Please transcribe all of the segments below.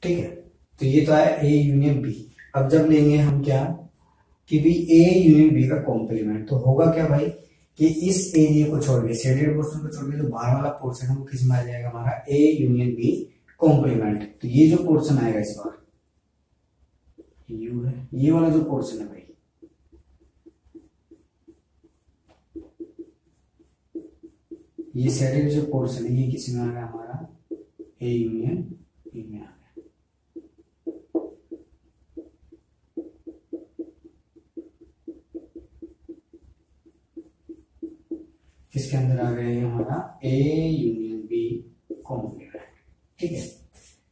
ठीक है। तो ये तो आया ए यूनियन बी। अब जब लेंगे हम क्या कि भी ए यूनियन बी का कॉम्प्लीमेंट, तो होगा क्या भाई कि इस एरिया को छोड़ के, शेडेड पोर्शन को छोड़ के जो बाहर वाला पोर्शन है वो किस में आ जाएगा हमारा ए यूनियन बी कॉम्प्लीमेंट। तो ये जो पोर्शन आएगा इस बार यू है, ये वाला जो पोर्शन है भाई, ये शेडेड जो पोर्शन है ये किस में आ गया हमारा ए यूनियन बी में आ गया। किसके अंदर आ गया हमारा ए यूनियन बी कॉम्प्लीमेंट। ठीक है,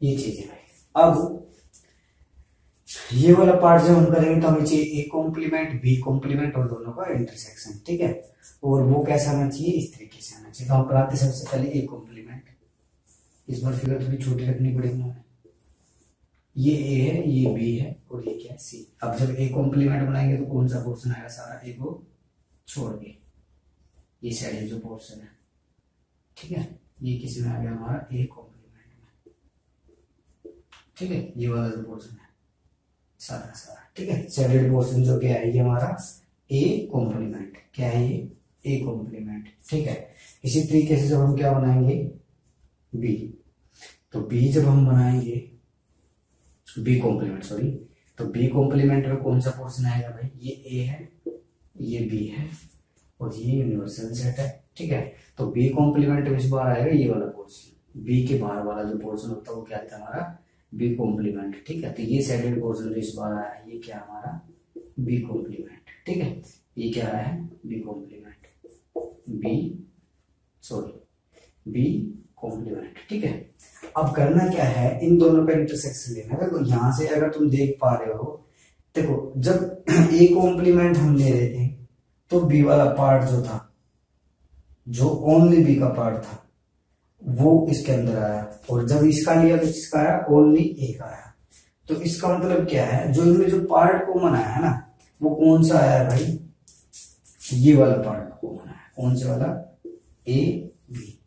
ये चीज है भाई। अब ये वाला पार्ट जब हम करेंगे तो हमें चाहिए ए कॉम्प्लीमेंट बी कॉम्प्लीमेंट और दोनों का इंटरसेक्शन। ठीक है, और वो कैसा आना चाहिए, इस तरीके से आना चाहिए। तो हम बनाते सबसे पहले ए कॉम्प्लीमेंट, इस बार फिगर थोड़ी छोटी रखनी पड़ेगी हमें। ये ए है, ये बी है और ये क्या है सी। अब जब ए कॉम्प्लीमेंट बनाएंगे तो कौन सा पोर्शन आएगा, सारा ए को छोड़ के ये साइड जो पोर्शन है। ठीक है, ये किस में आ गया हमारा ए कॉम्प्लीमेंट में। ठीक है, ये वाला जो पोर्शन है सारा सारा। ठीक है, सैडेड पोर्शन जो क्या है ये हमारा ए कॉम्प्लीमेंट, क्या है ये ए कॉम्प्लीमेंट। ठीक है, इसी तरीके से जब हम क्या बनाएंगे बी, तो बी जब हम बनाएंगे बी कॉम्प्लीमेंट, सॉरी, तो बी कॉम्प्लीमेंट में कौन सा पोर्शन आएगा भाई, ये ए है, ये बी है और ये यूनिवर्सल सेट है। ठीक है, तो बी कॉम्प्लीमेंट में इस बार आएगा ये वाला पोर्शन, बी के बाहर वाला जो पोर्शन होता है वो क्या था हमारा बी कॉम्प्लीमेंट। ठीक है, तो ये सैडेड पोर्शन जो इस बार आया है ये क्या हमारा बी कॉम्प्लीमेंट। ठीक है, ये क्या आया है बी कॉम्प्लीमेंट, बी कॉम्प्लीमेंट। ठीक है, अब करना क्या है, इन दोनों का इंटरसेक्शन लेना है। देखो यहां से अगर तुम देख पा रहे हो, देखो जब ए कॉम्प्लीमेंट हम ले रहे थे तो बी वाला पार्ट जो था, जो ओनली बी का पार्ट था वो इसके अंदर आया, और जब इसका लिया तो किसका आया, ओनली ए का आया। तो इसका मतलब क्या है, जो इनमें जो पार्ट कॉमन आया है ना वो कौन सा आया है भाई, ये वाला पार्ट कॉमन आया। कौन सा वाला, ए बी।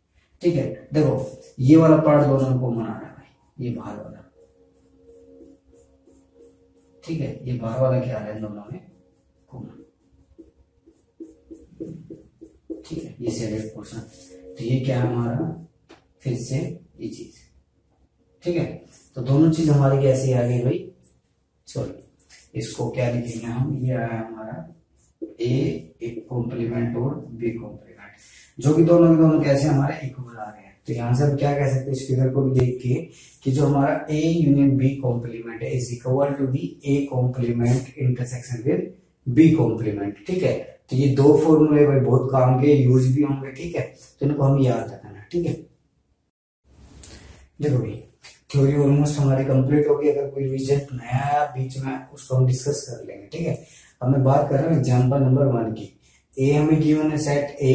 ठीक है, देखो ये वाला पार्ट दोनों में कॉमन आ रहा है भाई, ये बाहर वाला। ठीक है, ये बाहर वाला क्या आ रहा है दोनों में कॉमन। ठीक है, ये शेडेड पोर्शन, तो ये क्या है हमारा फिर से ये चीज। ठीक है, तो दोनों चीज हमारी कैसी आ गई भाई, सॉरी इसको क्या लिखेंगे हम, ये आया हमारा ए कॉम्प्लीमेंट और बी कॉम्प्लीमेंट, जो कि दोनों के दोनों कैसे हमारे इक्वल आ रहे हैं। तो यहां से हम क्या कह सकते हैं इस फिगर को भी देख के कि जो हमारा ए यूनियन बी कॉम्प्लीमेंट है is equal to the A complement intersection with B complement. ठीक है, तो ये दो फॉर्मूले भाई बहुत काम के, यूज भी होंगे। ठीक है, तो इनको हम याद रखना। ठीक है, देखो भाई थ्योरी ऑलमोस्ट हमारी कंप्लीट होगी। अगर कोई रिजल्ट नया आया बीच में उसको हम डिस्कस कर लेंगे। ठीक है, अब मैं बात कर रहा हूँ एग्जाम्पल नंबर 1 की। ए हमें गिवन है सेट ए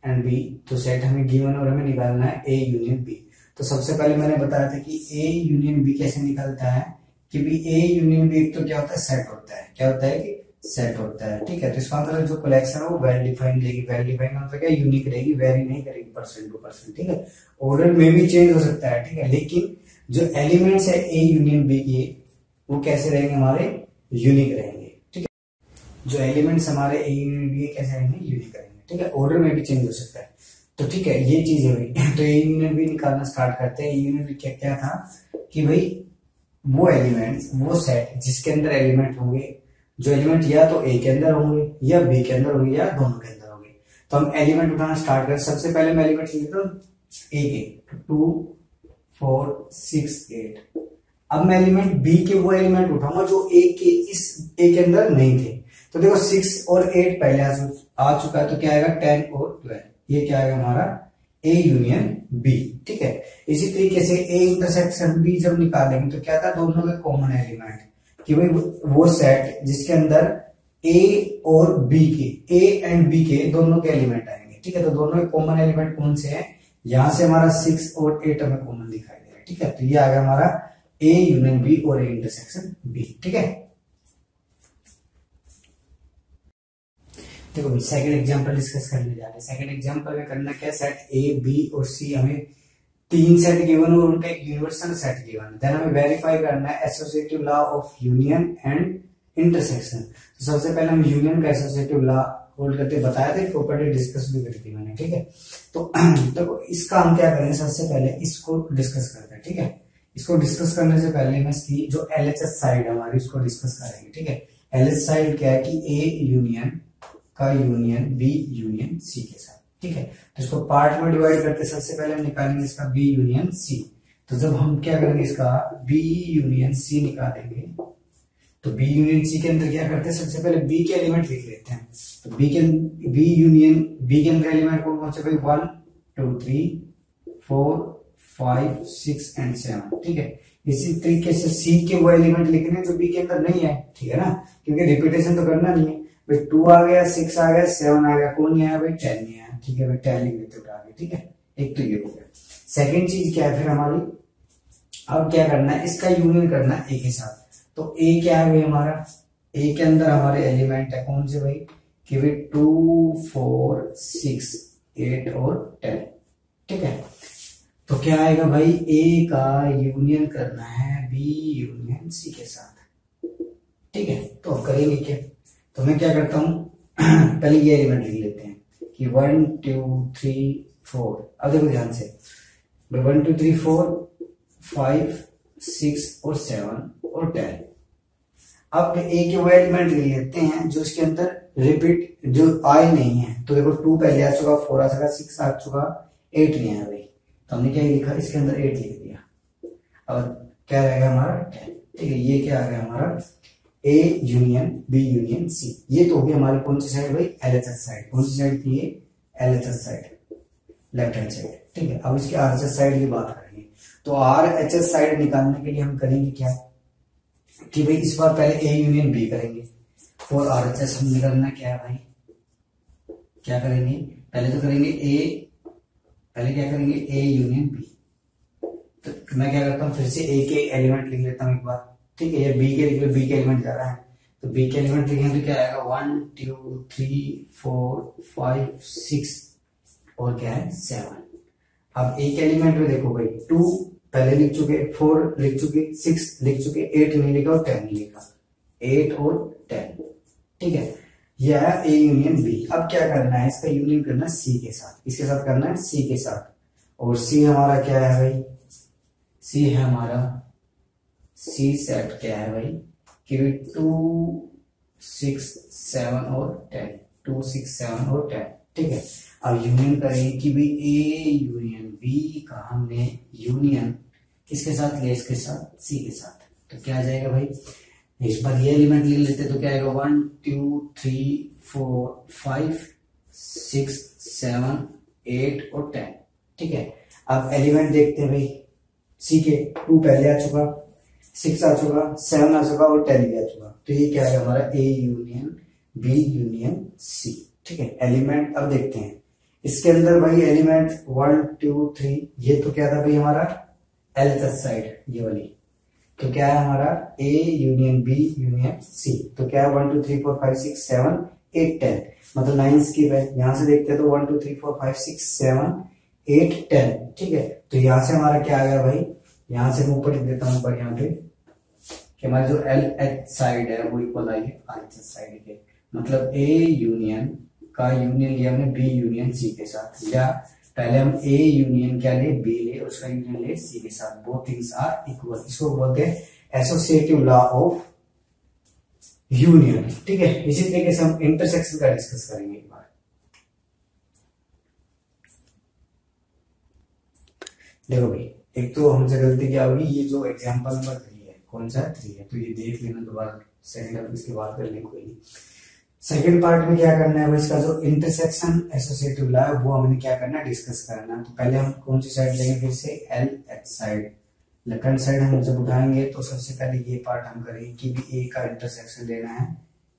एंड बी, तो सेट हमें गिवन और हमें निकालना है ए यूनियन बी। तो सबसे पहले मैंने बताया था कि ए यूनियन बी कैसे निकलता है कि भी ए यूनियन बी तो क्या होता है, सेट होता है। क्या होता है कि सेट होता है। ठीक है, तो इसका मतलब जो कलेक्शन है वो वेल डिफाइंड रहेगी। वेल डिफाइंड मतलब क्या, यूनिक रहेगी, वेरी नहीं करेगी परसेंट टू परसेंट। ठीक है, ऑर्डर में भी चेंज हो सकता है। ठीक है, लेकिन जो एलिमेंट्स है ए यूनियन बी के वो कैसे रहेंगे, हमारे यूनिक रहेंगे। ठीक है, जो एलिमेंट्स हमारे ए यूनियन बी के कैसे रहेंगे, यूनिक रहेंगे। ठीक है, ऑर्डर में भी चेंज हो सकता है। तो ठीक है, ये चीज है भाई। तो ए यूनियन बी निकालना स्टार्ट करते हैं। ए यूनियन बी क्या था कि भाई वो एलिमेंट्स, वो सेट जिसके अंदर एलिमेंट होंगे, जो एलिमेंट या तो ए के अंदर होंगे या बी के अंदर होंगे या दोनों के अंदर होंगे। तो हम एलिमेंट उठाना स्टार्ट करें। सबसे पहले मैं एलिमेंट लेता हूँ ए के, 2 4 6 8। अब मैं एलिमेंट बी के वो एलिमेंट उठाऊंगा जो ए के इस ए के अंदर नहीं थे। तो देखो 6 और 8 पहले आ चुका है, तो क्या आएगा 10 और 12। ये क्या आएगा हमारा ए यूनियन बी। ठीक है, इसी तरीके से ए इंटरसेक्शन बी जब निकालेंगे तो क्या था, दोनों के कॉमन एलिमेंट कि भाई वो सेट जिसके अंदर ए और बी के, ए एंड बी के दोनों के एलिमेंट आएंगे। ठीक है, तो दोनों के कॉमन एलिमेंट कौन से हैं, यहां से हमारा 6 और 8 हमें कॉमन दिखाई दे रहा है। ठीक है, तो ये आ गया हमारा ए यूनियन बी और ए इंटरसेक्शन बी। ठीक है, देखो सेकंड एग्जांपल डिस्कस करने जा रहे हैं। सेकंड एग्जांपल में करना क्या, सेट ए बी और सी हमें तीन सेट गिवन और उनका एक यूनिवर्सल सेट गिवन, देन हमें वेरीफाई करना है associative law of union and intersection. तो सबसे पहले हम यूनियन का एसोसिएटिव लॉ होल्ड करते बताया था, प्रॉपर्टी डिस्कस भी करी थी मैंने, ठीक है। तो इसका हम क्या करेंगे, सबसे पहले इसको डिस्कस करते हैं, ठीक है। इसको डिस्कस करने से पहले मैं इसकी जो एलएचएस साइड है हमारी उसको डिस्कस करेंगे, ठीक है। एलएचएस साइड क्या है कि ए यूनियन का यूनियन बी यूनियन सी के साथ, ठीक है। तो इसको पार्ट में डिवाइड करते सबसे पहले हम निकालेंगे इसका बी यूनियन सी। तो जब हम क्या करेंगे इसका बी यूनियन सी निकालेंगे, तो बी यूनियन सी के अंदर क्या करते हैं, सबसे पहले बी के एलिमेंट लिख लेते हैं। तो बी यूनियन बी के अंदर एलिमेंट कौन कौन से भाई, 1 2 3 4 5 6 एंड 7, ठीक है। इसी तरीके से सी के वो एलिमेंट लिखने जो बी के अंदर नहीं है, ठीक है ना, क्योंकि रिपीटेशन तो करना नहीं है भाई। 2 आ गया, 6 आ गया, 7 आ गया, कौन नहीं आया भाई, 10 नहीं आया, ठीक है भाई, 10 लिख देते उठा के, ठीक है। एक तो ये हो गया। सेकेंड चीज क्या है फिर हमारी, अब क्या करना है, इसका यूनियन करना है ए के साथ। तो ए क्या है भाई हमारा, ए के अंदर हमारे एलिमेंट है कौन से भाई, कि भाई 2 4 6 8 और 10, ठीक है। तो क्या आएगा भाई, ए का यूनियन करना है बी यूनियन सी के साथ, ठीक है। तो अब करेंगे क्या, तो मैं क्या करता हूं पहले ये एलिमेंट लिख लेते हैं कि 1 2 3 4। अब देखो ध्यान से, 1 2 3 4 5 6 और 7 और 10। अब ए के वो एलिमेंट ले लेते हैं जो इसके अंदर रिपीट जो आए नहीं है। तो देखो 2 पहले आ चुका, 4 आ चुका, 6 आ चुका, 8 नहीं आया भाई। तो हमने क्या लिखा, इसके अंदर 8 लिख दिया। अब क्या रहेगा हमारा 10, ठीक है। ये क्या आ गया हमारा A union B union C. ये तो हो गया हमारी कौन सी साइड भाई, एलएचएस साइड। कौन सी साइड थी ये, LHS side, left hand side, ठीक है। अब इसके आरएचएस साइड की बात करेंगे। तो आरएचएस साइड निकालने के लिए हम करेंगे क्या कि भाई इस बार पहले ए यूनियन बी करेंगे। फॉर आरएचएस हम निकालना क्या है भाई, क्या करेंगे, पहले तो करेंगे ए, पहले क्या करेंगे ए यूनियन बी। तो मैं क्या करता हूँ, फिर से ए के एलिमेंट लिख लेता हूँ एक बार, ठीक है। ये बी के बी के एलिमेंट जा रहा है, तो बी के एलिमेंट लिखेंगे तो क्या आएगा 1 2 3 4 5 6 और क्या है 7। अब ए के एलिमेंट में देखो भाई 2 पहले लिख चुके, 4 लिख चुके, 6 लिख चुके, 8 नहीं लिखा और 10 नहीं लिखा, 8 और 10, ठीक है। यह है ए यूनियन बी। अब क्या करना है, इसका यूनियन करना है सी के साथ, इसके साथ करना है सी के साथ। और सी हमारा क्या है भाई, सी है हमारा, सी सेट क्या है भाई कि 2 6 7 और 10, 2 6 7 और 10, ठीक है। अब यूनियन करेंगे कि भाई ए यूनियन बी का हमने यूनियन किसके साथ लिया, इसके साथ सी के साथ। तो क्या आ जाएगा भाई, इस बार ये एलिमेंट लिख लेते तो क्या आएगा 1 2 3 4 5 6 7 8 और 10, ठीक है। अब एलिमेंट देखते हैं भाई, सी के 2 पहले आ चुका, 6 आ चुका, 7 आ चुका और 10 भी आ चुका। तो ये क्या है हमारा A union B union C, ठीक है। एलिमेंट अब देखते हैं इसके अंदर भाई, एलिमेंट 1 2 3, ये तो क्या था भाई हमारा एलएचएस साइड, ये वाली। तो क्या है हमारा A union B union C. तो क्या है 1 2 3 4 5 6 7 8 10, मतलब 9 स्किप है। यहां से देखते हैं तो 1 2 3 4 5 6 7 8 10, ठीक है। तो यहां से हमारा क्या आ गया भाई, यहां से मैं ऊपर लिख देता हूं ऊपर यहाँ पे कि हमारी जो एल एच साइड है वो इक्वल आएगी आर एच साइड के। मतलब ए यूनियन का यूनियन लिया हमने बी यूनियन सी के साथ, या पहले हम ए यूनियन क्या ले, बी ले, उसका यूनियन ले सी के साथ। बोथ थिंग्स आर इक्वल, इसको बोलते हैं एसोसिएटिव लॉ ऑफ यूनियन, ठीक है। इसी तरीके से हम इंटरसेक्शन का डिस्कस करेंगे एक बार। देखो भाई, एक तो हमसे गलती क्या होगी, ये जो एग्जांपल नंबर 3 है, कौन सा 3 है, तो ये देख लेना दोबारा, सेकंड इसके बाद कर लेंगे, कोई नहीं। सेकंड पार्ट में क्या करना है भाई, इसका जो इंटरसेक्शन एसोसिएटिव लॉ है वो हमने क्या करना है, डिस्कस करना है। तो पहले हम कौन सी साइड लेंगे, फिर से L H side, left hand side हम जब उठाएंगे तो सबसे पहले ये पार्ट हम करेंगे कि भी ए का इंटरसेक्शन लेना है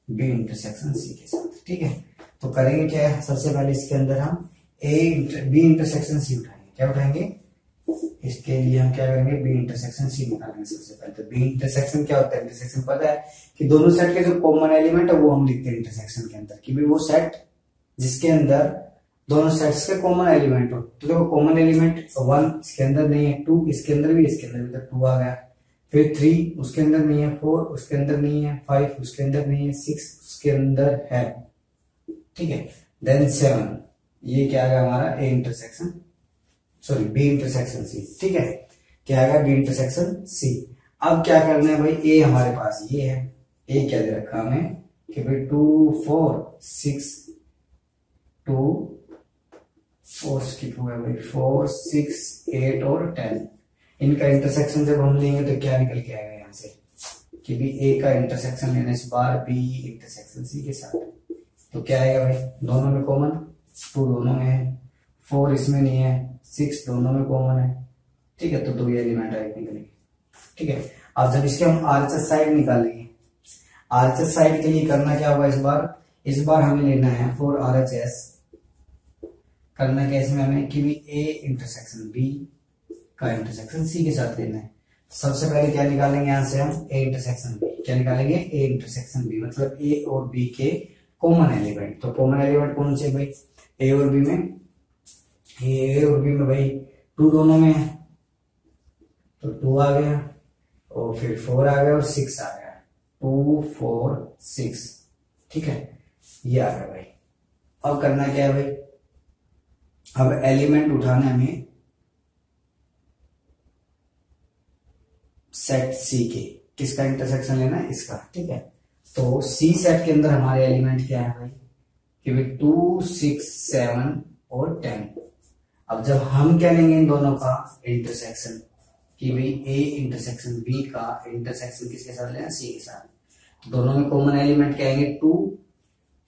बी इंटरसेक्शन सी के साथ, ठीक है। तो करेंगे क्या है, सबसे पहले इसके अंदर हम बी इंटरसेक्शन सी उठाएंगे। क्या उठाएंगे, इसके लिए हम क्या करेंगे, बी इंटरसेक्शन सी निकालेंगे सबसे पहले। तो बी इंटरसेक्शन क्या होता है, इंटरसेक्शन पता है कि दोनों सेट के जो कॉमन एलिमेंट है वो हम लिखते हैं इंटरसेक्शन के अंदर, कि भाई वो सेट जिसके अंदर दोनों सेट्स के कॉमन एलिमेंट हो। तो देखो कॉमन एलिमेंट 1 इसके अंदर नहीं है, 2 इसके अंदर भी, इसके अंदर भी, तो 2 आ गया। फिर 3 उसके अंदर नहीं है, 4 उसके अंदर नहीं है, 5 उसके अंदर नहीं है, 6 उसके अंदर है, ठीक है। देन 7, ये क्या आ गया हमारा A intersection, sorry B intersection C, ठीक है। क्या आ गया, बी इंटरसेक्शन सी। अब क्या करना है भाई, ए हमारे पास ये है, ए क्या दे रखा हमें कि भाई 2 4 6 2 4 स्किप हुआ भाई, 4 6 8 और 10, इनका इंटरसेक्शन जब हम लेंगे तो क्या निकल के आएगा यहाँ से कि भी ए का इंटरसेक्शन लेने से बार बी इंटरसेक्शन सी के साथ, तो क्या आएगा भाई, दोनों में कॉमन, 2 दोनों में है, 4 इसमें नहीं है, 6 दोनों में कॉमन है, ठीक है। तो 2 ये एलिमेंट आएगा निकलेंगे, ठीक है। अब जब इसके हम आरएचएस साइड निकालेंगे, आरएचएस साइड के लिए करना क्या होगा, इस बार हमें लेना है फॉर आरएचएस, करना क्या इसमें हमें कि भी ए इंटरसेक्शन बी का इंटरसेक्शन सी के साथ लेना है। सबसे पहले क्या निकालेंगे यहाँ से हम, ए इंटरसेक्शन बी, क्या निकालेंगे, ए इंटरसेक्शन बी, मतलब ए और बी के कॉमन एलिमेंट। तो कॉमन एलिमेंट कौन से भाई, ए और बी में, ए और बी में भाई 2 दोनों में है, तो 2 आ गया, और फिर 4 आ गया और 6 आ गया, 2 4 6, ठीक है, ये आ गया भाई। अब करना क्या है भाई, अब एलिमेंट उठाना हमें सेट सी के, किसका इंटरसेक्शन लेना है, इसका, ठीक है। तो सी सेट के अंदर हमारे एलिमेंट क्या है भाई कि भाई 2 6 7 और 10। अब जब हम क्या लेंगे इन दोनों का इंटरसेक्शन कि भाई ए इंटरसेक्शन बी का इंटरसेक्शन किसके साथ लेना, सी के साथ, तो दोनों में कॉमन एलिमेंट क्या आएंगे, 2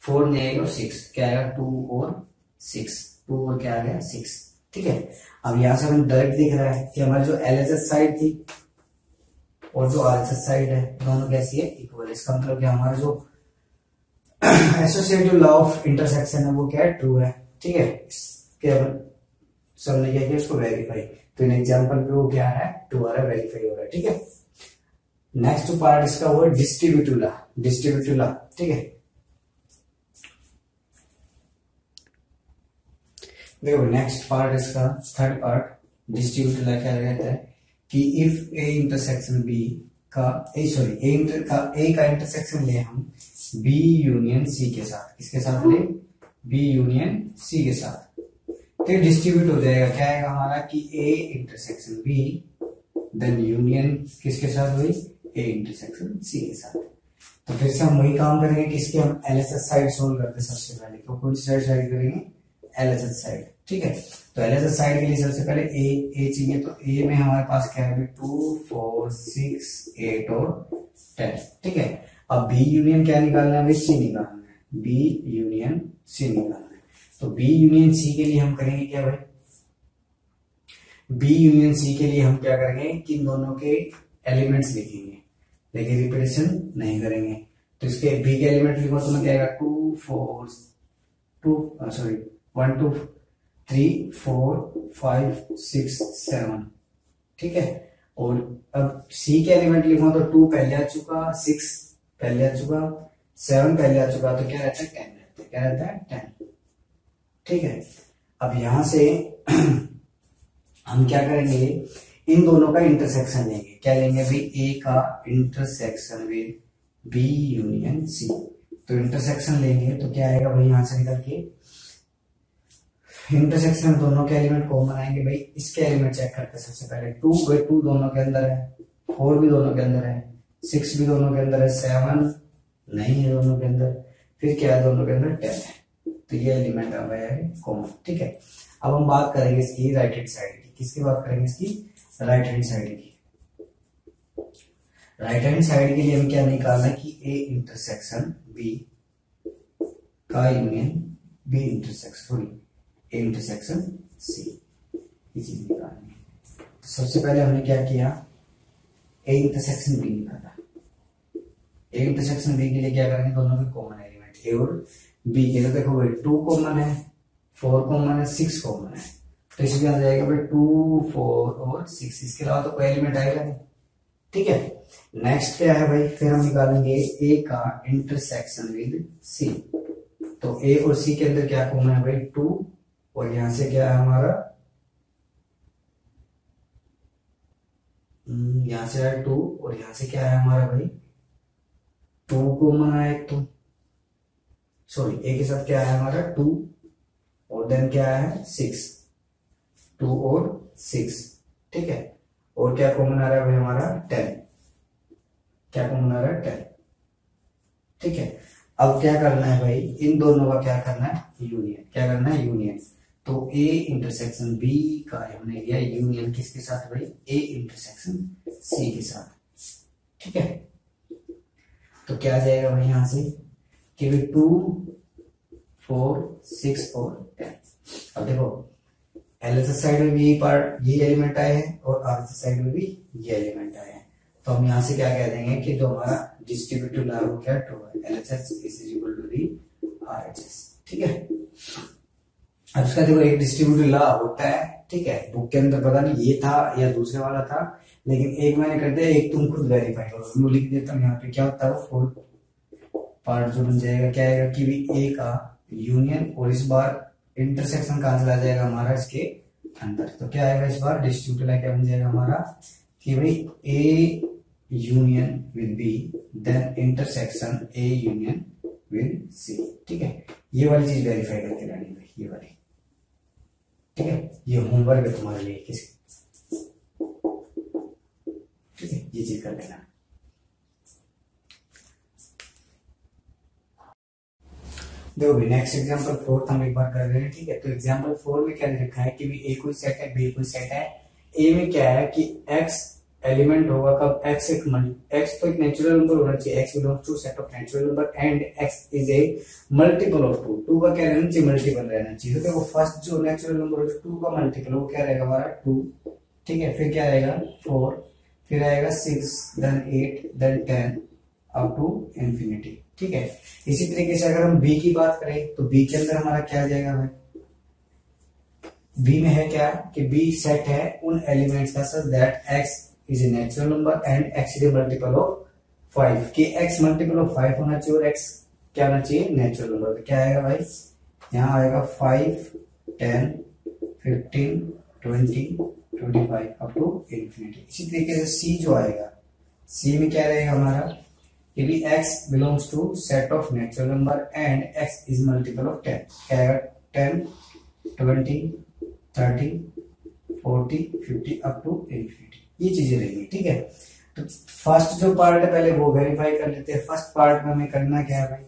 4 नहीं आएगा और 6, क्या आएगा 2 और 6, 2 और क्या आ गया 6, ठीक है। अब यहां से हमें डायरेक्ट दिख रहा है कि हमारी जो एलएचएस साइड थी और जो आरएचएस साइड है दोनों कैसी है, इक्वल। इसका मतलब कि हमारा जो एसोसिएटिव लॉ ऑफ इंटरसेक्शन है वो क्या है, ट्रू है, ठीक है। इसके सबने क्या किया, उसको वेरीफाई, तो इन एग्जांपल पे वो क्या है, ट्रू आ रहा है, वेरीफाई हो रहा है, ठीक है। नेक्स्ट पार्ट इसका वो डिस्ट्रीब्यूटिव लॉ, डिस्ट्रीब्यूटिव लॉ, ठीक है। देखो नेक्स्ट पार्ट इसका थर्ड पार्ट डिस्ट्रीब्यूटिव लॉ क्या रहता है कि इफ ए इंटरसेक्शन बी का ए का इंटरसेक्शन ले हम बी यूनियन सी के साथ, किसके साथ ले, बी यूनियन सी के साथ, तो डिस्ट्रीब्यूट हो जाएगा, क्या आएगा हमारा कि A intersection B then union किसके साथ हुई, ए इंटरसेक्शन सी के साथ। तो फिर से हम वही काम करेंगे कि इसकी हम एलएचएस साइड सोल्व करते हैं सबसे पहले, तो कौन सी साइड करेंगे, एलएचएस साइड, ठीक है। तो एलएचएस साइड के लिए सबसे पहले ए चाहिए, तो ए में हमारे पास क्या है 2 4 6 8 और 10, ठीक है। अब बी यूनियन क्या निकालना है, सी निकालना है, बी यूनियन सी निकालना है। तो बी यूनियन सी के लिए हम करेंगे क्या भाई, बी यूनियन सी के लिए हम क्या करेंगे कि इन दोनों के एलिमेंट्स लिखेंगे, लेकिन रिपीटेशन नहीं करेंगे। तो इसके बी के एलिमेंट लिखो तो क्या आएगा 1 2 3 4 5 6 7, ठीक है। और अब सी के एलिमेंट लिखो तो 2 पहले आ चुका, 6 पहले आ चुका, 7 पहले आ चुका, तो क्या रहता है 10 रहता है, क्या रहता है 10, ठीक है। अब यहां से हम क्या करेंगे, इन दोनों का इंटरसेक्शन लेंगे, क्या लेंगे भाई, ए का intersection with B union C. तो इंटरसेक्शन लेंगे तो क्या आएगा भाई, यहां से निकल के इंटरसेक्शन दोनों के एलिमेंट कॉमन आएंगे भाई। इसके एलिमेंट चेक करते हैं सबसे पहले, 2 दोनों के अंदर है, 4 भी दोनों के अंदर है, 6 भी दोनों के अंदर है, 7 नहीं है दोनों के अंदर, फिर क्या है दोनों के अंदर 10 है, तो ये एलिमेंट आ गया है कॉमन, ठीक है। अब हम बात करेंगे इसकी राइट हैंड साइड की, किसकी बात करेंगे, इसकी राइट हैंड साइड की। राइट हैंड साइड के लिए हम क्या निकालना है कि ए इंटरसेक्शन बी का union B intersection A intersection C, ये चीज निकालनी है। तो सबसे पहले हमने क्या किया, ए इंटरसेक्शन बी निकाला। ए इंटरसेक्शन बी के लिए क्या करेंगे, दोनों के कॉमन एलिमेंट ए और बी के लिए देखो भाई 2 कॉमन है, 4 कॉमन है, 6 कॉमन है, तो इसमें आ जाएगा भाई 2 4 और 6, इसके अलावा तो कोई एलिमेंट आएगा नहीं, ठीक है। नेक्स्ट क्या है भाई, फिर हम निकालेंगे ए का इंटरसेक्शन विद सी। तो ए और सी के अंदर क्या कॉमन है भाई 2 और यहां से क्या है हमारा, यहां से है 2 और यहां से क्या है हमारा भाई 2 कॉमन है एक, तो सॉरी ए के साथ क्या है हमारा 2 और देन क्या है 6, 2 और 6, ठीक है। और क्या कॉमन आ रहा है भाई हमारा 10, क्या कॉमन आ रहा है 10, ठीक है। अब क्या करना है भाई, इन दोनों का क्या करना है यूनियन, क्या करना है यूनियन। तो ए इंटरसेक्शन बी का हमने लिया यूनियन किसके साथ भाई, ए इंटरसेक्शन सी के साथ, ठीक है। तो क्या आ जाएगा भाई यहां से कि 2 4 6 और 10। अब देखो एलएचएस साइड में भी यही पार्ट, ये एलिमेंट आए हैं और आरएचएस साइड में भी ये एलिमेंट आए हैं। तो हम यहां से क्या कह देंगे कि जो हमारा डिस्ट्रीब्यूटिव लॉ वो क्या ट्रू है, LHS is equal to the RHS, ठीक है। अब इसका देखो एक डिस्ट्रीब्यूटिव लॉ होता है, ठीक है, बुक के अंदर पता नहीं ये था या दूसरे वाला था, लेकिन एक मैंने कर दिया, एक तुम खुद वेरीफाई करो। मैं लिख देता हूँ यहाँ पे क्या होता है, फोर्थ पार्ट जो बन जाएगा क्या आएगा कि भी ए का यूनियन, और इस बार इंटरसेक्शन कहां चला जाएगा हमारा इसके अंदर। तो क्या आएगा इस बार डिस्ट्रीब्यूटिव क्या बन जाएगा हमारा कि भाई A union with B then intersection A union with C, ठीक है। ये वाली चीज वेरीफाई करके लानी भाई, ये वाली, ठीक है। ये होमवर्क है तुम्हारे लिए किसी, ठीक है, ये चीज कर लेना। देखो भाई नेक्स्ट एग्जांपल 4 हम एक बार कर रहे हैं, ठीक है। तो एग्जांपल 4 में क्या लिखा है कि भी ए कोई सेट है, बी कोई सेट है। ए में क्या है कि x एलिमेंट होगा कब, x x तो एक नेचुरल नंबर होना चाहिए, x belongs to set of natural number and x is a multiple of 2, 2 का क्या रहना चाहिए, मल्टीपल रहना चाहिए। तो देखो फर्स्ट जो नेचुरल नंबर होगा 2 का मल्टीपल वो क्या रहेगा हमारा 2, ठीक है। फिर क्या रहेगा 4, फिर आएगा 6, then 8, then 10 up to infinity, ठीक है। इसी तरीके से अगर हम b की बात करें तो b के अंदर हमारा क्या आ जाएगा भाई, b में है क्या कि b सेट है उन एलिमेंट्स का such that x is a natural number and x is a multiple of 5, कि x मल्टीपल ऑफ 5 होना चाहिए और x क्या होना चाहिए नेचुरल नंबर। तो क्या आएगा भाई यहाँ आएगा 5, 10, 15, 20, 25 अप टू इंफिनिटी। इसी तरीके से c जो आएगा, c में क्या रहेगा हमारा कि भी x belongs to set of natural number and x is multiple of 10, क्या आएगा 10, 20, 30, 40, 50 अप टू इंफिनिटी, ये चीजें रहेंगी, ठीक है। तो फर्स्ट जो पार्ट है पहले वो वेरीफाई कर लेते हैं। फर्स्ट पार्ट में हमें करना क्या है भाई,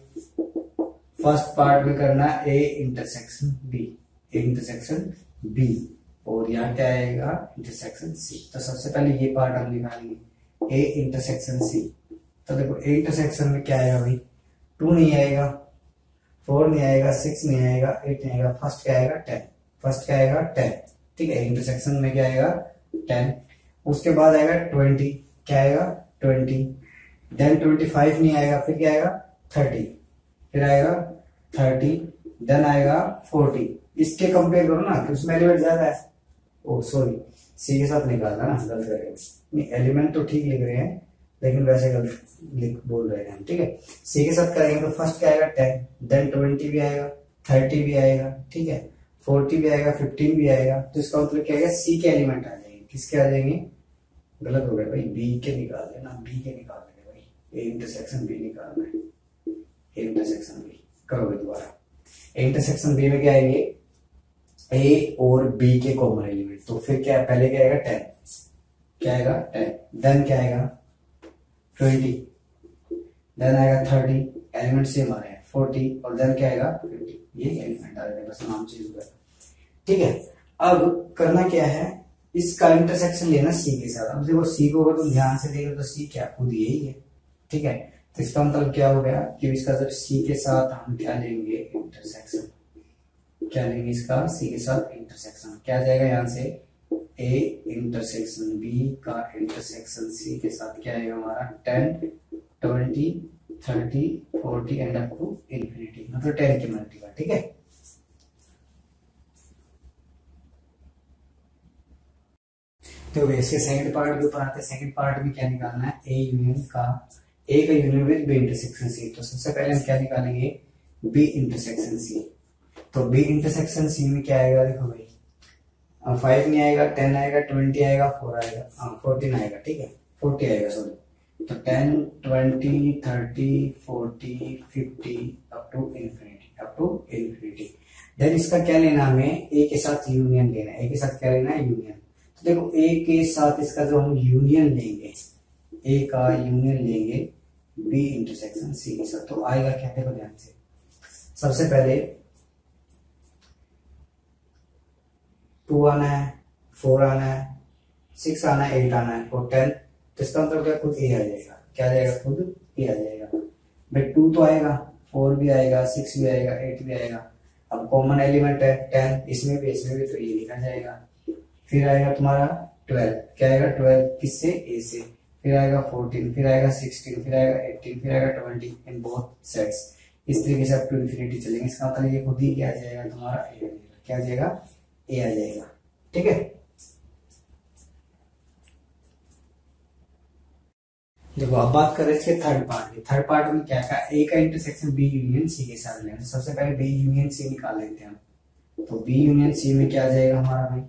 फर्स्ट पार्ट में करना a intersection b, a intersection b, और यहाँ क्या आएगा इंटरसेक्शन c। तो सबसे पहले ये पार्ट हम निकालेंगे a इंटरसेक्शन c। तो देखो ए इंटरसेक्शन में क्या आएगा भाई 2 नहीं आएगा, 4 नहीं आएगा, 6 नहीं आएगा, 8 नहीं आएगा, फर्स्ट क्या आएगा 10, फर्स्ट क्या आएगा 10, ठीक है। इंटरसेक्शन में क्या आएगा 10, उसके बाद आएगा 20, क्या आएगा 20, देन 25 नहीं आएगा, फिर क्या आएगा 30, फिर आएगा 30, देन आएगा 40। इसके कंपेयर करो ना कि उसमें एलिमेंट ज्यादा है, ओ सॉरी सी के साथ निकालना ना, गलत करेंगे नहीं, एलिमेंट तो ठीक लिख रहे हैं लेकिन वैसे गलत लिख बोल रहे हैं, ठीक है। सी के साथ करेंगे तो फर्स्ट क्या आएगा 10, देन 20 भी आएगा, 30 भी आएगा, ठीक है, 40 भी आएगा, 15 भी आएगा। तो इसका मतलब क्या आएगा सी के एलिमेंट आ जाएंगे, किसके आ जाएंगे, गलत हो गया भाई, बी के निकाल देना, बी के निकाल देंगे भाई, ए इंटरसेक्शन बी निकालना है, ए इंटरसेक्शन बी करोगे दोबारा। ए इंटरसेक्शन बी में क्या आएंगे ए और बी के कॉमन एलिमेंट, तो फिर क्या पहले क्या आएगा 10, क्या आएगा 10, देन क्या आएगा 20, देन आएगा 30, एलिमेंट सेम आ रहे हैं 40, और देन क्या आएगा 50, ये एलिमेंट आ रहे हैं, बस नाम चेंज हुआ, ठीक है। अब करना क्या है, इसका इंटरसेक्शन लेना सी के साथ। अब देखो सी को अगर तुम ध्यान से देखो तो सी क्या खुद यही है, ठीक है। तो इसका मतलब क्या हो गया कि इसका जब सी के साथ हम क्या लेंगे इंटरसेक्शन, क्या लेंगे इसका सी के साथ इंटरसेक्शन, क्या जाएगा यहाँ से ए इंटरसेक्शन बी का इंटरसेक्शन सी के साथ क्या आएगा हमारा 10, 20, 30, 40 एंड अप टू इंफिनिटी, मतलब 10 की मल्टीपल, ठीक है। तो इसके सेकंड पार्ट के ऊपर आते हैं। सेकंड पार्ट में क्या निकालना है, ए यूनियन का, ए का union with B intersection C. तो सबसे पहले हम क्या निकालेंगे बी इंटरसेक्शन सी। तो बी इंटरसेक्शन सी में क्या आएगा, देखो भाई 5 नहीं आएगा, 10 आएगा, 20 आएगा, 4 आएगा, 14 आएगा, ठीक है 40 आएगा सॉरी। तो 10 20 30 40 50 अप टू इन्फिनिटी। देन इसका क्या लेना हमें, ए के साथ यूनियन लेना है। ए के साथ क्या लेना है, यूनियन। तो देखो ए के साथ इसका जो हम यूनियन लेंगे, ए का यूनियन लेंगे बी इंटरसेक्शन सी के साथ, तो आएगा क्या, देखो ध्यान से। सबसे पहले 2 आना है, 4 आना है, 6 आना है, 8 आना है और 10। तो इसका मतलब क्या, खुद ए आ जाएगा। क्या आ जाएगा, खुद ए आ जाएगा भाई। 2 तो आएगा, 4 भी आएगा, 6 भी आएगा, 8 भी आएगा। अब कॉमन एलिमेंट है 10, इसमें भी तो ये लिखा जाएगा। फिर आएगा तुम्हारा 12, क्या आएगा 12 किससे, ए से। फिर आएगा 14, फिर आएगा 16, फिर आएगा 18, फिर आएगा 20 इन बोथ सेट्स। इस तरीके से अप टू इन्फिनिटी चलेंगे। इसका मतलब ये खुद ही क्या आ जाएगा तुम्हारा, ए आ जाएगा। क्या आ जाएगा, ए आ जाएगा, ठीक है। देखो अब बात कर रहे हैं इसके थर्ड पार्ट की। थर्ड पार्ट में क्या था, ए का इंटरसेक्शन बी यूनियन सी के साथ लेना। सबसे पहले बी यूनियन सी निकाल लेते हैं हम। तो बी यूनियन सी में क्या आ जाएगा हमारा भाई,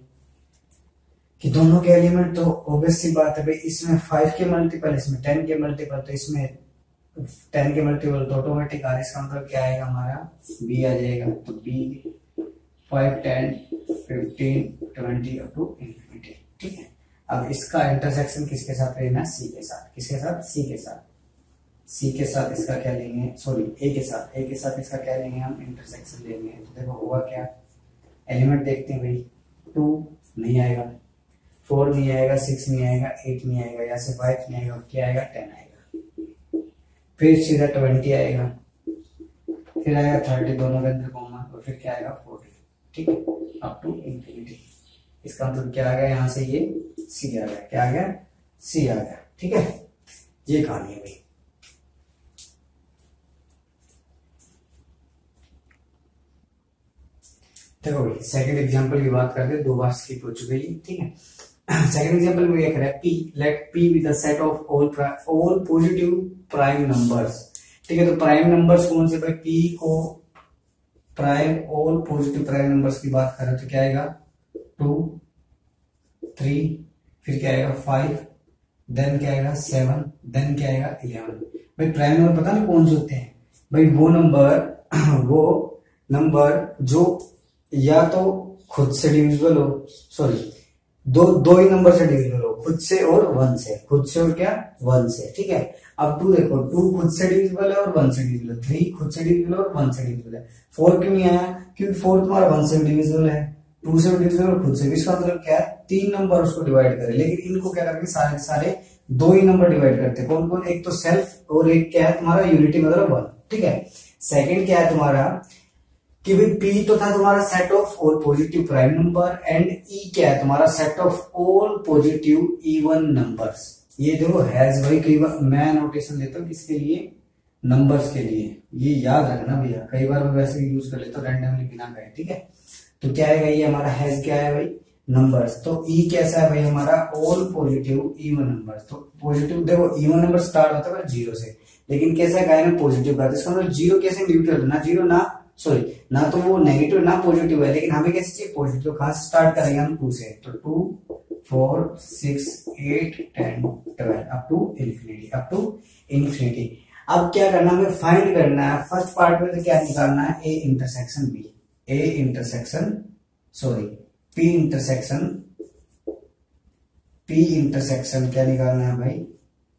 कि दोनों के एलिमेंट, तो ऑब्वियस सी बात है भाई, इसमें 5 के मल्टीपल, इसमें 10 के मल्टीपल, तो इसमें 10 के मल्टीपल तो ऑटोमेटिक आ रहा है। इसका मतलब क्या आएगा हमारा, बी आ जाएगा। तो बी 5 10 15 20 अप टू इन्फिनिटी, ठीक है। अब इसका इंटरसेक्शन किसके साथ लेना, सी के साथ। किसके साथ, सी के साथ। सी के साथ इसका क्या लेंगे, सॉरी ए के साथ। ए के साथ इसका क्या लेंगे हम, इंटरसेक्शन लेंगे। तो देखो हुआ क्या, एलिमेंट देखते हैं भाई। 2 नहीं आएगा, 4 नहीं आएगा, 6 नहीं आएगा, 8 नहीं आएगा, यहाँ से 5 नहीं आएगा, क्या आएगा 10 आएगा। फिर सीधा 20 आएगा, फिर आएगा 30 दोनों के अंदर कॉमन, और फिर क्या आएगा 40, ठीक है अप टू इन्फिनिटी। इसका मतलब क्या आ गया, यहाँ से ये सी आ गया। क्या आ गया, सी आ गया, ठीक है। ये कहानी है भाई। देखो भाई सेकंड एग्जांपल की बात करते हैं, 2 बार स्किप हो चुकी है, ठीक है। सेकंड एग्जांपल में ये कह रहा है P, let P be the set of all positive prime numbers, ठीक है। तो प्राइम नंबर्स कौन से भाई, पी को prime all positive prime numbers की बात करें तो क्या आएगा 2 3, फिर क्या आएगा 5, देन क्या आएगा 7, देन क्या आएगा 11। भाई प्राइम नंबर पता नहीं कौन से होते हैं भाई, वो नंबर जो या तो खुद से डिविजिबल हो, सॉरी दो ही नंबर से डिविजिबल हो, खुद से और 1 से। खुद से और क्या, 1 से, ठीक है। अब 2 देखो, 2 खुद से डिविजिबल है और 1 से डिविजिबल है। 3 खुद से डिविजिबल और 1 से डिविजिबल है। 4 क्यों नहीं आया, क्योंकि 4 तुम्हारा 1 से डिविजिबल है, 2 से डिविजिबल और खुद से। इसका मतलब क्या है, 3 नंबर उसको डिवाइड करे, लेकिन इनको क्या करके सारे सारे 2 ही नंबर डिवाइड करते हैं। कौन कौन, एक तो सेल्फ और एक क्या है तुम्हारा यूनिटी मतलब 1, ठीक है। सेकंड क्या है तुम्हारा कि भाई पी तो था तुम्हारा set of all positive prime number, and E क्या है तुम्हारा set of all positive even numbers. ये देखो हैज भाई, कई बार मैं नोटेशन लेता हूँ किसके लिए, नंबर्स के लिए, ये याद रखना भैया। कई बार मैं वैसे यूज कर लेता हूँ रैंडमली बिना कहे, ठीक है। तो क्या है ये हमारा हैज क्या है भाई, नंबर्स। तो ई कैसा है भाई हमारा, ऑल पॉजिटिव इवन नंबर्स। तो पॉजिटिव देखो इवन नंबर स्टार्ट होता है 0 से, लेकिन कैसा का है पॉजिटिव का। इसका मतलब 0 कैसे न्यूट्रल, ना 0 ना सॉरी ना तो वो नेगेटिव ना पॉजिटिव है, लेकिन हमें कैसे चाहिए पॉजिटिव। कहां से स्टार्ट करेंगे हम, 2 से। तो 2 4 6 8 10 12 अप टू इन्फिनिटी। अब क्या करना, हमें फाइंड करना है फर्स्ट पार्ट में। तो क्या निकालना है, A intersection B, A intersection sorry P intersection क्या निकालना है भाई,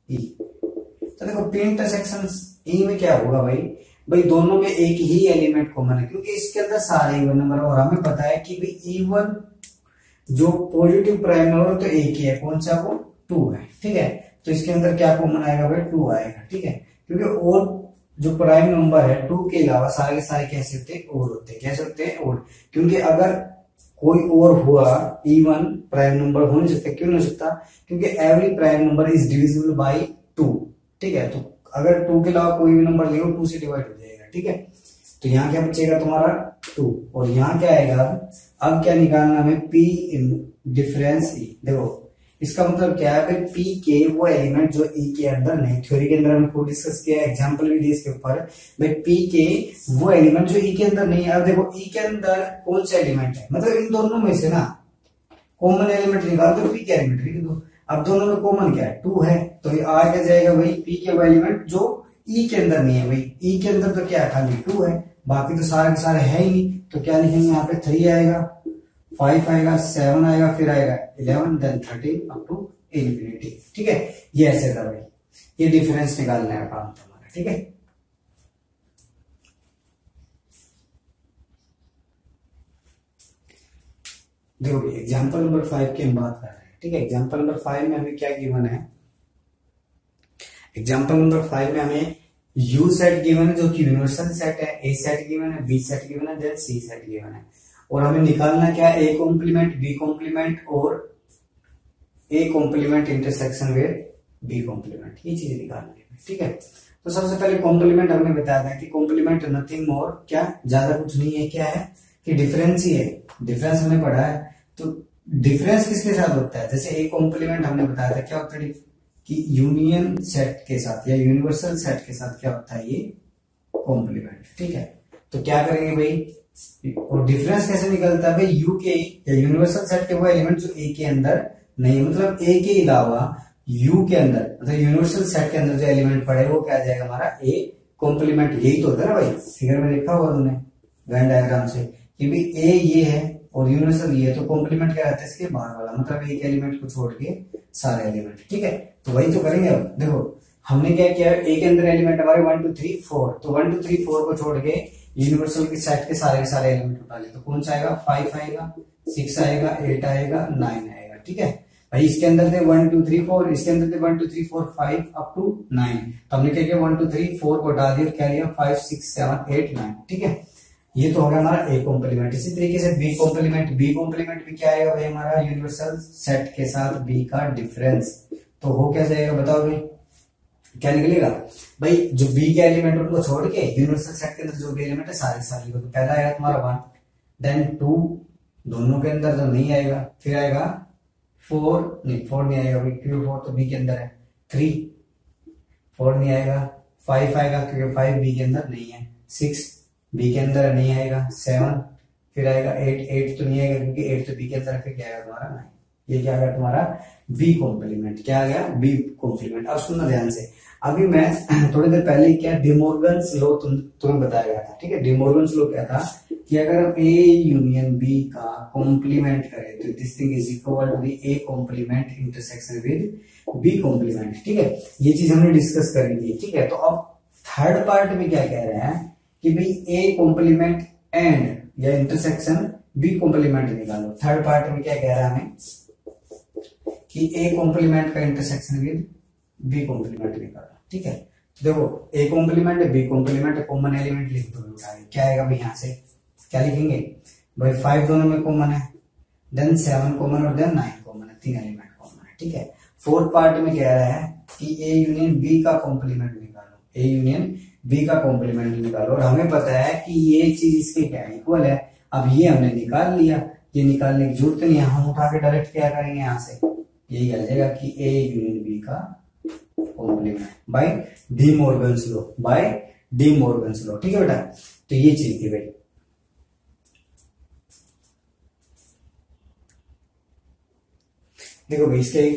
ई। तो देखो पी इंटरसेक्शन ई में क्या होगा भाई दोनों में एक ही एलिमेंट कॉमन है, क्योंकि इसके अंदर सारे इवन नंबर। और हमें पता है कि भाई इवन जो पॉजिटिव प्राइम नंबर तो एक ही है, कौन सा, वो 2 है, ठीक है। तो इसके अंदर क्या कॉमन आएगा भाई, 2 आएगा, ठीक है। क्योंकि और जो प्राइम नंबर है 2 के अलावा सारे के सारे कैसे होते हैं, ओड होते हैं। कैसे होते हैं, ओड। क्योंकि अगर कोई और हुआ इवन प्राइम नंबर हो नहीं सकता। क्यों नहीं हो सकता, क्योंकि every prime number is divisible by 2, ठीक है। तो अगर 2 के अलावा कोई भी नंबर ले 2 से डिवाइड हो जाएगा, ठीक है। तो यहाँ क्या बचेगा तुम्हारा 2, और यहाँ क्या आएगा अब क्या निकालना हमें, पी इन डिफरेंस ई। देखो इसका मतलब क्या है भाई, पी के वो एलिमेंट जो ई के अंदर नहीं, थ्योरी के अंदर हमने खूब डिस्कस किया, एग्जांपल भी दिए इसके ऊपर भाई, पी के वो एलिमेंट जो ई के अंदर नहीं है। अब देखो ई के अंदर कौन सा एलिमेंट है, मतलब इन दोनों में से ना कॉमन एलिमेंट निकाल दो, पी के एलिमेंट लिख दो। अब दोनों में कॉमन क्या है, 2 है, तो ये आ क्या जाएगा भाई, पी के वो एलिमेंट जो ई के अंदर नहीं है। भाई ई के अंदर तो क्या है, खाली 2 है, बाकी तो सारे के सारे है ही नहीं, तो क्या लिखेंगे यहाँ पे 3 आएगा, 5 आएगा, 7 आएगा, फिर आएगा 11, देन 13 अप टू इंफिनिटी। ठीक है, ये ऐसे था भाई, ये डिफरेंस निकालना है काम तुम्हारा। ठीक है, देखो एग्जांपल नंबर 5 की हम बात कर रहे हैं। ठीक है, एग्जांपल नंबर 5 में हमें क्या गिवन है, एग्जांपल नंबर 5 में हमें यू सेट गिवन है जो कि यूनिवर्सल सेट है, ए सेट गिवन है, बी सेट गिवन है, देन सी सेट गिवन है, और हमें निकालना क्या है, ए कॉम्प्लीमेंट, बी कॉम्प्लीमेंट और A complement intersection with B complement, ये चीजें निकालनी है। ठीक है, तो सबसे पहले कॉम्प्लीमेंट हमने बताया था कि कॉम्प्लीमेंट नथिंग मोर, क्या ज्यादा कुछ नहीं है, क्या है कि डिफरेंस ही है। डिफरेंस हमने पढ़ा है, तो डिफरेंस किसके साथ होता है, जैसे ए कॉम्प्लीमेंट हमने बताया था क्या होता है कि यूनियन सेट के साथ या यूनिवर्सल सेट के साथ क्या होता है, ये कॉम्प्लीमेंट। ठीक है, तो क्या करेंगे भाई, और डिफरेंस कैसे निकलता है भाई, यू के या यूनिवर्सल सेट के वो एलिमेंट जो ए के अंदर नहीं, मतलब ए के अलावा यू के अंदर, मतलब यूनिवर्सल सेट के अंदर जो एलिमेंट पड़े वो क्या आ जाएगा हमारा ए कॉम्प्लीमेंट। यही तो होता है ना भाई, फिगर में देखा हुआ तुमने वेन डायग्राम से कि भाई ए ये है और यूनिवर्सल ये है, तो कॉम्प्लीमेंट क्या रहता है इसके बाहर वाला, मतलब एक एलिमेंट को छोड़ के सारे एलिमेंट। ठीक है, तो वही तो करेंगे। अब देखो हमने क्या किया, ए के अंदर एलिमेंट हमारे 1 2 3 4, तो 1 2 3 4 को छोड़ के यूनिवर्सल के सेट के सारे एलिमेंट उठा ले, तो कौन सा आएगा, 5 आएगा, 6 आएगा, 8 आएगा, 9 आएगा। ठीक है भाई, इसके अंदर थे 1 2 3 4, इसके अंदर थे 1 2 3 4 5 अप टू 9, तो हमने क्या किया 1 2 3 4 को हटा दिया, क्या लिया 5 6 7 8 9। ठीक है, ये तो हो गया हमारा ए कॉम्प्लीमेंट। इसी तरीके से बी कॉम्प्लीमेंट, बी कॉम्प्लीमेंट भी क्या आएगा भाई हमारा, यूनिवर्सल सेट के साथ बी का डिफरेंस, तो हो क्या जाएगा बताओ भाई, क्या निकलेगा भाई, जो बी के एलिमेंट उनको छोड़ के यूनिवर्सल सेट के अंदर जो भी एलिमेंट है सारे लिखो, तो पहला आएगा तुम्हारा 1, देन 2 दोनों के अंदर तो नहीं आएगा, फिर आएगा 4 नहीं आएगा भाई क्योंकि 4 तो बी के अंदर है, 3 4 नहीं आएगा, 5 आएगा क्योंकि 5 बी के अंदर नहीं है, 6 बी के अंदर नहीं आएगा, 7 फिर आएगा 8 तो नहीं आएगा क्योंकि 8 तो बी के अंदर, फिर क्या आएगा तुम्हारा 9। ये क्या आ गया तुम्हारा बी कॉम्प्लीमेंट, क्या आ गया बी कॉम्प्लीमेंट। अब सुनना ध्यान से, अभी मैं थोड़ी देर पहले क्या डिमोर्गन्स लॉ तुम्हें बताया गया था। ठीक है, डिमोर्गन्स लॉ क्या था कि अगर हम ए यूनियन बी का कॉम्प्लीमेंट करें तो this thing is equal to the A complement intersection with B complement. ठीक है, ये चीज हमने डिस्कस करी थी। ठीक है, तो अब थर्ड पार्ट में क्या कह रहे हैं कि भाई ए कॉम्प्लीमेंट एंड या इंटरसेक्शन बी कॉम्प्लीमेंट निकालो। थर्ड पार्ट में क्या कह रहा है हमें कि ए कॉम्प्लीमेंट का इंटरसेक्शन विद बी कॉम्प्लीमेंट निकालो। ठीक है, देखो ए कॉम्प्लीमेंट है, बी कॉम्प्लीमेंट है, कॉमन एलिमेंट लिख दो, क्या आएगा भाई, यहाँ से क्या लिखेंगे भाई, 5 दोनों में कॉमन है, देन 7 कॉमन और देन 9 कॉमन है, 3 एलिमेंट कॉमन है। ठीक है, फोर्थ पार्ट में कह रहा है कि ए यूनियन बी का कॉम्प्लीमेंट निकालो, ए यूनियन बी का कॉम्प्लीमेंट निकालो, और हमें पता है कि ये चीज इसके क्या इक्वल है। अब ये हमने निकाल लिया, ये निकालने की जरूरत नहीं है, हम उठा के डायरेक्ट क्या करेंगे यहाँ से, यही आ जाएगा कि ए यूनियन बी का complement by De Morgan's law, by De Morgan's law. ठीक है बेटा, तो ये चीज थी भाई। देखो भाई, इसके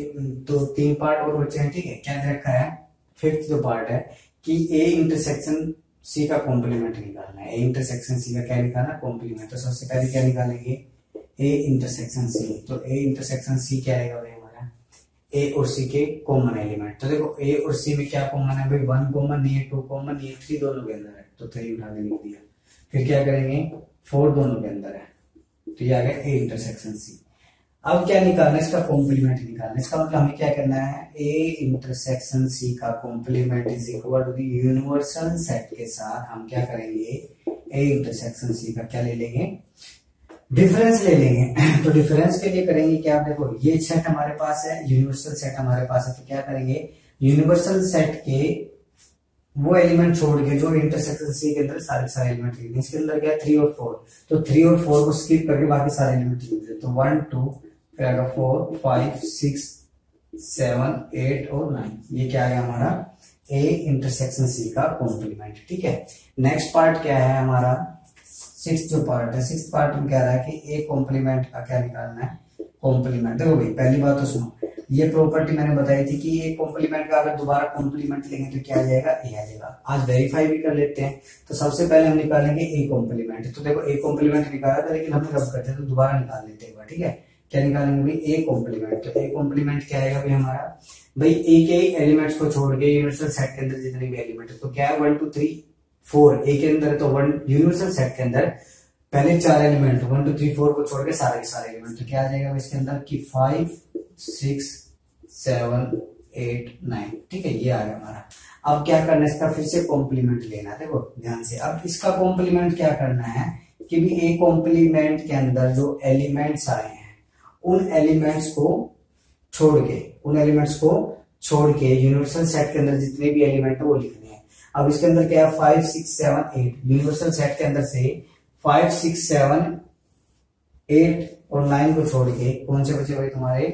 तो 3 पार्ट और बचे हैं। ठीक है, क्या दे रखा है, फिफ्थ जो पार्ट है कि ए इंटरसेक्शन सी का कॉम्प्लीमेंट निकालना है। ए इंटरसेक्शन सी का क्या निकालना है, कॉम्प्लीमेंट। तो सबसे पहले क्या निकालेंगे, ए इंटरसेक्शन सी। तो ए इंटरसेक्शन सी क्या आएगा भाई हमारा, ए और सी के कॉमन एलिमेंट। तो देखो ए और सी में क्या कॉमन है भाई, 1 कॉमन नहीं है, 2 कॉमन नहीं है, 3 दोनों के अंदर है, तो 3 उठा के लिख दिया। फिर क्या करेंगे, 4 दोनों के अंदर है, तो ये आ गया ए इंटरसेक्शन सी। अब क्या निकालना है, इसका कॉम्प्लीमेंट निकालना है। इसका मतलब हमें क्या करना है, ए इंटरसेक्शन सी का complement is equal to the universal set के साथ हम क्या करेंगे, ए इंटरसेक्शन सी का क्या ले लेंगे, डिफरेंस ले लेंगे। तो डिफरेंस के लिए करेंगे क्या, देखो ये सेट हमारे पास है, यूनिवर्सल सेट हमारे पास है, तो क्या करेंगे, यूनिवर्सल सेट के वो एलिमेंट छोड़ के जो इंटरसेक्शन सी के अंदर सारे एलिमेंट लिखेंगे। इसके अंदर क्या 3 और 4, तो 3 और 4 को स्किप करके बाकी सारे एलिमेंट लिख दे। तो 1 2 फिर आएगा 4 5 6 7, 8 और 9, ये क्या है हमारा A इंटरसेक्शन C का कॉम्प्लीमेंट। ठीक है, नेक्स्ट पार्ट क्या है हमारा, सिक्स जो पार्ट है, सिक्स पार्ट में कह रहा है कि A कॉम्प्लीमेंट का क्या निकालना है, कॉम्प्लीमेंट। देखो भाई पहली बात तो सुनो, ये प्रॉपर्टी मैंने बताई थी कि ए कॉम्प्लीमेंट का अगर दोबारा कॉम्प्लीमेंट लेंगे तो क्या आ जाएगा, ए आ जाएगा। आज वेरीफाई भी कर लेते हैं। तो सबसे पहले हम निकालेंगे ए कॉम्प्लीमेंट। तो देखो ए कॉम्प्लीमेंट निकाला था लेकिन हमने रब करते हैं, तो दोबारा निकाल लेते हैं। ठीक है, क्या निकालेंगे भाई, ए कॉम्प्लीमेंट। तो ए कॉम्प्लीमेंट क्या आएगा भाई हमारा, भाई ए के एलिमेंट्स को छोड़ के यूनिवर्सल सेट के अंदर जितने भी एलिमेंट है, तो क्या है 1 2 3 4 ए के अंदर है, तो 1 यूनिवर्सल सेट के अंदर पहले 4 एलिमेंट 1 2 3 4 को छोड़ के सारे के सारे एलिमेंट, तो क्या आ जाएगा इसके अंदर कि 5 6 7 8 9। ठीक है, ये आ गया हमारा। अब क्या करना है, इसका फिर से कॉम्प्लीमेंट लेना है। देखो ध्यान से, अब इसका कॉम्प्लीमेंट क्या करना है कि भी ए कॉम्प्लीमेंट के अंदर जो एलिमेंट्स आए हैं उन एलिमेंट्स को छोड़ के यूनिवर्सल सेट के अंदर जितने भी एलिमेंट है वो लिखने हैं। अब इसके अंदर क्या है 5 6 7 8, यूनिवर्सल सेट के अंदर से 5 6 7 8 और 9 को छोड़ के कौन से बचे भाई तुम्हारे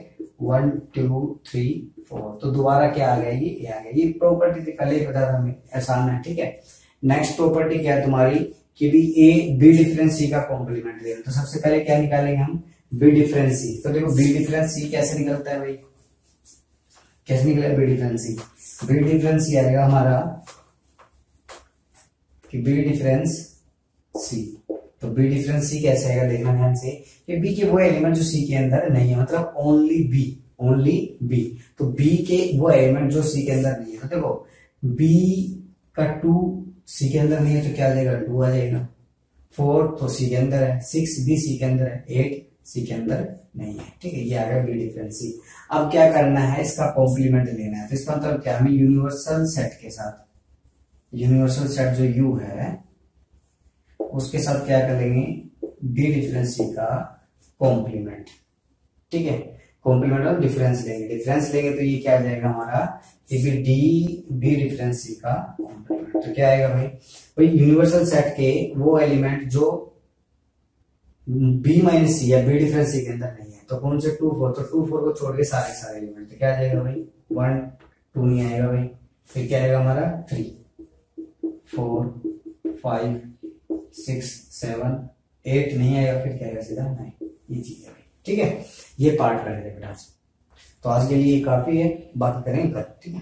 1 2 3 4, तो दोबारा क्या आ गया, ये आ गया। ये प्रॉपर्टी थी, कल ही बता था हमें, आसान है। ठीक है, नेक्स्ट प्रॉपर्टी क्या है तुम्हारी कि भी ए बी डिफरेंस सी का कॉम्प्लीमेंट लेना। तो सबसे पहले क्या निकालेंगे हम, बी डिफरेंस सी। तो देखो बी डिफरेंस सी कैसे निकलता है भाई, कैसे निकलेगा बी डिफरेंस सी, बी डिफरेंस सी आएगा हमारा कि बी डिफरेंस सी। तो बी डिफरेंस सी कैसे आएगा, देखना ध्यान से, कि बी के वो एलिमेंट जो सी के अंदर नहीं है, मतलब ओनली बी। तो बी के वो एलिमेंट जो सी के अंदर नहीं है, तो देखो बी का 2 सी के अंदर नहीं है, तो क्या आ जाएगा 2 आ जाएगा। 4 तो सी के अंदर है, 6 भी सी के अंदर है, 8 सी के अंदर नहीं है। ठीक है, ये आ गया बी डिफरेंस सी। अब क्या करना है, इसका कॉम्प्लीमेंट लेना है। तो इसका मतलब क्या, हमें यूनिवर्सल सेट के साथ, यूनिवर्सल सेट जो यू है उसके साथ क्या करेंगे, बी डिफरेंस सी का कॉम्प्लीमेंट। ठीक है, कॉम्प्लीमेंट और डिफरेंस लेंगे तो ये क्या आ जाएगा हमारा, डी बी डिफरेंस सी का कॉम्प्लीमेंट। तो क्या आएगा भाई यूनिवर्सल सेट के वो एलिमेंट जो बी माइनस सी या बी डिफरेंस सी के अंदर नहीं है, तो कौन से 2 4, तो 2 4 को छोड़ के सारे एलिमेंट, तो क्या आ जाएगा भाई 1 2 नहीं आएगा भाई, फिर क्या आएगा हमारा 3 4 5 6 7 8 नहीं आएगा, फिर क्या आएगा सीधा 9। ये चीज है। ठीक है, ये पार्ट कर रहे थे बेटा। तो आज के लिए काफी है, बाकी करेंगे कल। ठीक है।